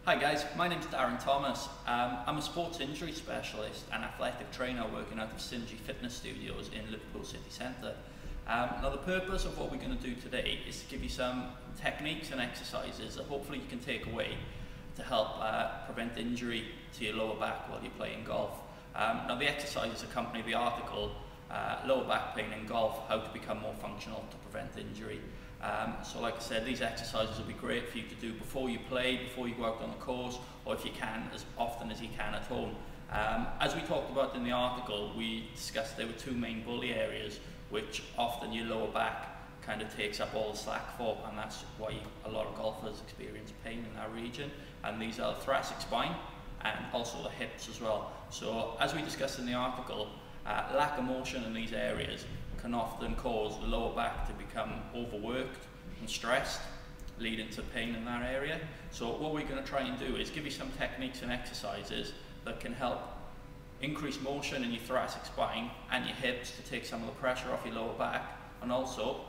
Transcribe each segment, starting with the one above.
Hi guys, my name's Darren Thomas. I'm a sports injury specialist and athletic trainer working out of Synergy Fitness Studios in Liverpool City Centre. Now the purpose of what we're going to do today is to give you some techniques and exercises that hopefully you can take away to help prevent injury to your lower back while you're playing golf. Now the exercises accompany the article, Lower Back Pain in Golf, How to Become More Functional to Prevent Injury. So like I said, these exercises will be great for you to do before you play, before you go out on the course, or if you can, as often as you can at home. As we talked about in the article, we discussed there were two main bully areas, which often your lower back kind of takes up all the slack for, and that's why a lot of golfers experience pain in that region. And these are the thoracic spine and also the hips as well. So as we discussed in the article, lack of motion in these areas can often cause the lower back to become overworked and stressed, leading to pain in that area. So what we're going to try and do is give you some techniques and exercises that can help increase motion in your thoracic spine and your hips to take some of the pressure off your lower back, and also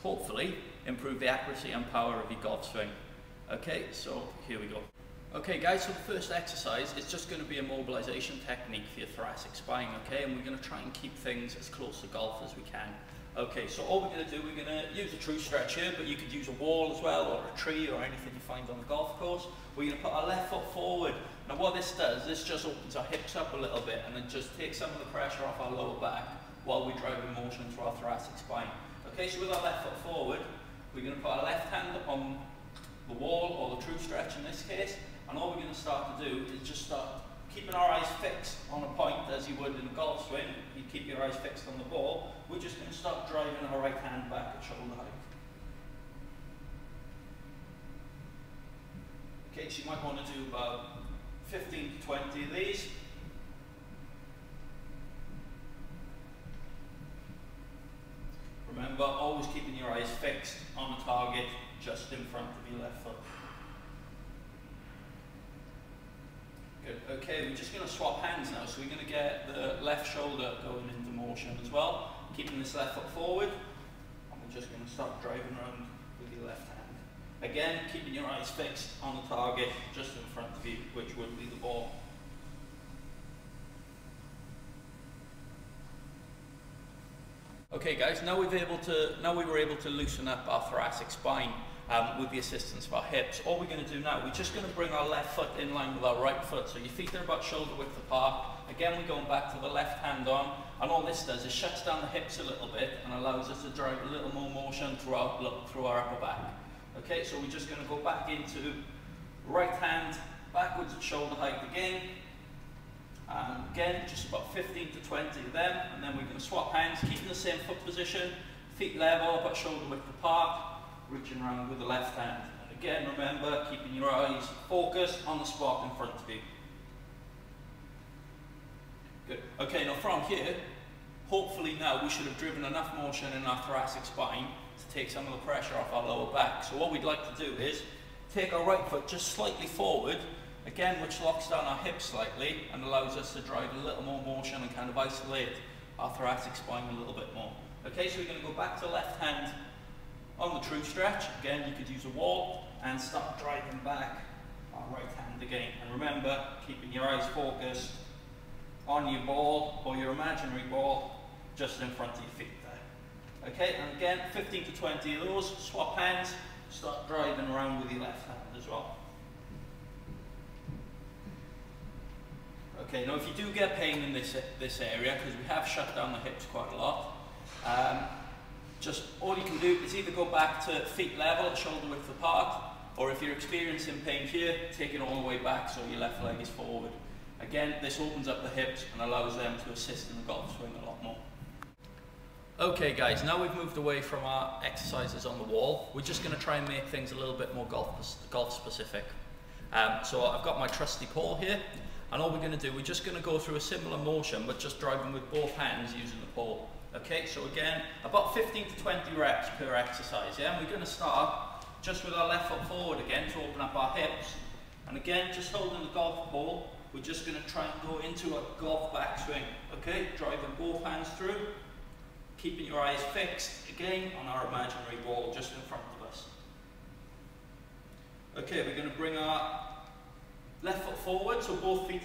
hopefully improve the accuracy and power of your golf swing. Okay, so here we go. Okay guys, so the first exercise is just going to be a mobilization technique for your thoracic spine, okay? And we're going to try and keep things as close to golf as we can. Okay, so all we're going to do, we're going to use a true stretch here, but you could use a wall as well, or a tree, or anything you find on the golf course. We're going to put our left foot forward. Now what this does, this just opens our hips up a little bit, and it just takes some of the pressure off our lower back while we drive the motion through our thoracic spine. Okay, so with our left foot forward, we're going to put our left hand on the wall, or the true stretch in this case, and all we're going to start to do is just start keeping our eyes fixed on a point as you would in a golf swing. You keep your eyes fixed on the ball. We're just going to start driving our right hand back at shoulder height. Okay, so you might want to do about 15 to 20 of these. Remember, always keeping your eyes fixed on the target just in front of your left foot. Good. Okay, we're just going to swap hands now, so we're going to get the left shoulder going into motion as well, keeping this left foot forward, and we're just going to start driving around with your left hand. Again, keeping your eyes fixed on the target just in front of you, which would be the ball. Okay guys, now we were able to loosen up our thoracic spine with the assistance of our hips. All we're going to do now, we're just going to bring our left foot in line with our right foot. So your feet are about shoulder width apart. Again, we're going back to the left hand on, and all this does is shuts down the hips a little bit and allows us to drive a little more motion through our upper back. Okay, so we're just going to go back into right hand backwards at shoulder height again. And again, just about 15 to 20 of them, and then we're going to swap hands, keeping the same foot position, feet level, about shoulder width apart, reaching around with the left hand. And again, remember, keeping your eyes focused on the spot in front of you. Good. Okay, now from here, hopefully now we should have driven enough motion in our thoracic spine to take some of the pressure off our lower back. So what we'd like to do is take our right foot just slightly forward, again, which locks down our hips slightly and allows us to drive a little more motion and kind of isolate our thoracic spine a little bit more. Okay, so we're going to go back to left hand on the true stretch. Again, you could use a wall and start driving back our right hand again. And remember, keeping your eyes focused on your ball or your imaginary ball just in front of your feet there. Okay, and again, 15 to 20 of those. Swap hands, start driving around with your left hand as well. Okay, now if you do get pain in this area, because we have shut down the hips quite a lot, just all you can do is either go back to feet level at shoulder width apart, or if you're experiencing pain here, take it all the way back so your left leg is forward. Again, this opens up the hips and allows them to assist in the golf swing a lot more. Okay guys, now we've moved away from our exercises on the wall, we're just going to try and make things a little bit more golf specific. So I've got my trusty pole here, and all we're going to do, we're just going to go through a similar motion, but just driving with both hands using the pole. Okay, so again, about 15 to 20 reps per exercise, yeah? And we're going to start just with our left foot forward again to open up our hips. And again, just holding the golf ball, we're just going to try and go into a golf backswing. Okay, driving both hands through, keeping your eyes fixed again on our imaginary ball just in front of us. Okay, we're going to bring our Left foot forward, so both feet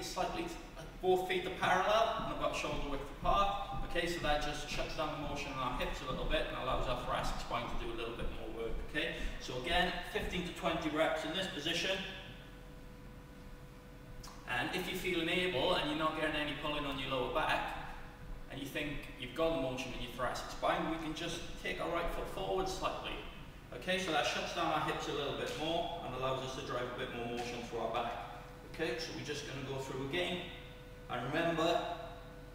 are parallel and about shoulder width apart. Okay, so that just shuts down the motion in our hips a little bit and allows our thoracic spine to do a little bit more work. Okay, so again, 15 to 20 reps in this position. And if you're feeling able and you're not getting any pulling on your lower back, and you think you've got the motion in your thoracic spine, we can just take our right foot forward slightly. Okay, so that shuts down our hips a little bit more and allows us to drive a bit more motion through our back. Okay, so we're just going to go through again. And remember,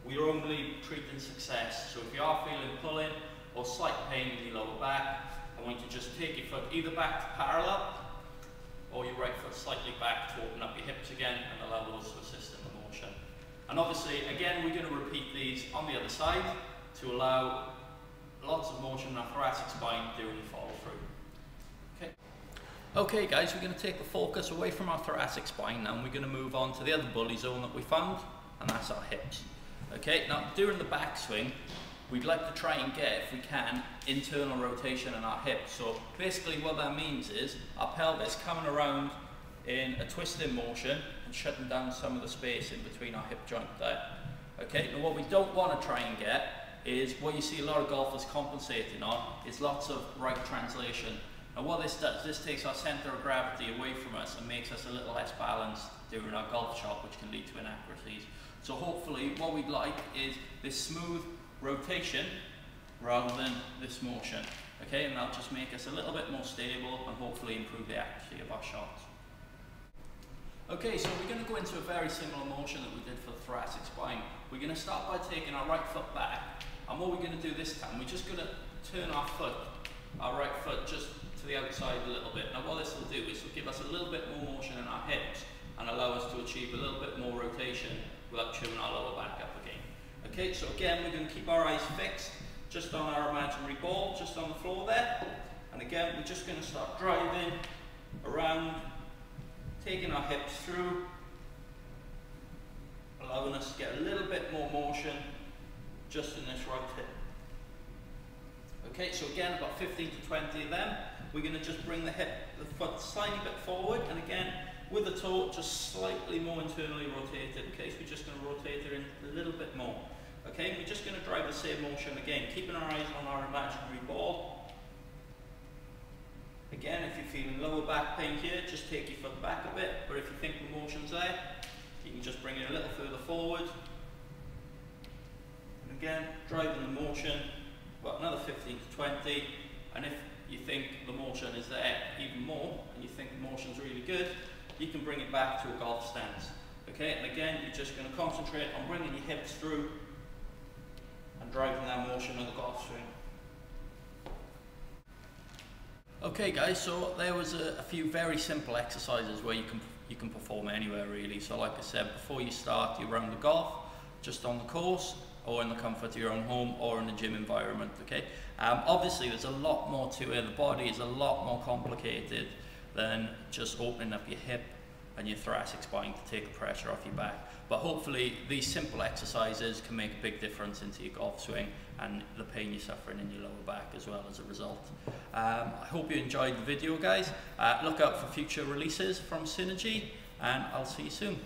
we're only treating success. So if you are feeling pulling or slight pain in your lower back, I want you to just take your foot either back to parallel or your right foot slightly back to open up your hips again and allow those to assist in the motion. And obviously, again, we're going to repeat these on the other side to allow lots of motion in our thoracic spine during the follow through. Okay guys, we're going to take the focus away from our thoracic spine now, and we're going to move on to the other bully zone that we found, and that's our hips. Okay, now during the backswing, we'd like to try and get, if we can, internal rotation in our hips. So basically what that means is our pelvis coming around in a twisting motion and shutting down some of the space in between our hip joint there. Okay, now what we don't want to try and get is what you see a lot of golfers compensating on is lots of right translation. Now what this does, this takes our center of gravity away from us and makes us a little less balanced during our golf shot, which can lead to inaccuracies. So hopefully what we'd like is this smooth rotation rather than this motion. Okay, and that'll just make us a little bit more stable and hopefully improve the accuracy of our shots. Okay, so we're going to go into a very similar motion that we did for the thoracic spine. We're going to start by taking our right foot back, and what we're going to do this time, we're just going to turn our right foot just to the outside a little bit. Now what this will do is it'll give us a little bit more motion in our hips and allow us to achieve a little bit more rotation without chewing our lower back up again. Okay, so again we're going to keep our eyes fixed just on our imaginary ball, just on the floor there. And again we're just going to start driving around, taking our hips through, allowing us to get a little bit more motion just in this right hip. Okay, so again about 15 to 20 of them. We're going to just bring the foot slightly bit forward, and again with the toe just slightly more internally rotated. Okay, so we're just going to rotate it in a little bit more. Okay, we're just going to drive the same motion again, keeping our eyes on our imaginary ball. Again, if you're feeling lower back pain here, just take your foot back a bit, but if you think the motion's there, you can just bring it a little further forward. And again, driving the motion, about another 15 to 20, and if you think the motion is there even more, and you think the motion's really good, you can bring it back to a golf stance. Okay, and again, you're just going to concentrate on bringing your hips through and driving that motion of the golf swing. Okay guys, so there was a few very simple exercises where you can perform anywhere really. So like I said, before you start your round of golf, just on the course, or in the comfort of your own home, or in a gym environment, okay? Obviously there's a lot more to it. The body is a lot more complicated than just opening up your hip and your thoracic spine to take the pressure off your back. But hopefully these simple exercises can make a big difference into your golf swing and the pain you're suffering in your lower back as well as a result. I hope you enjoyed the video guys. Look out for future releases from Synergy, and I'll see you soon.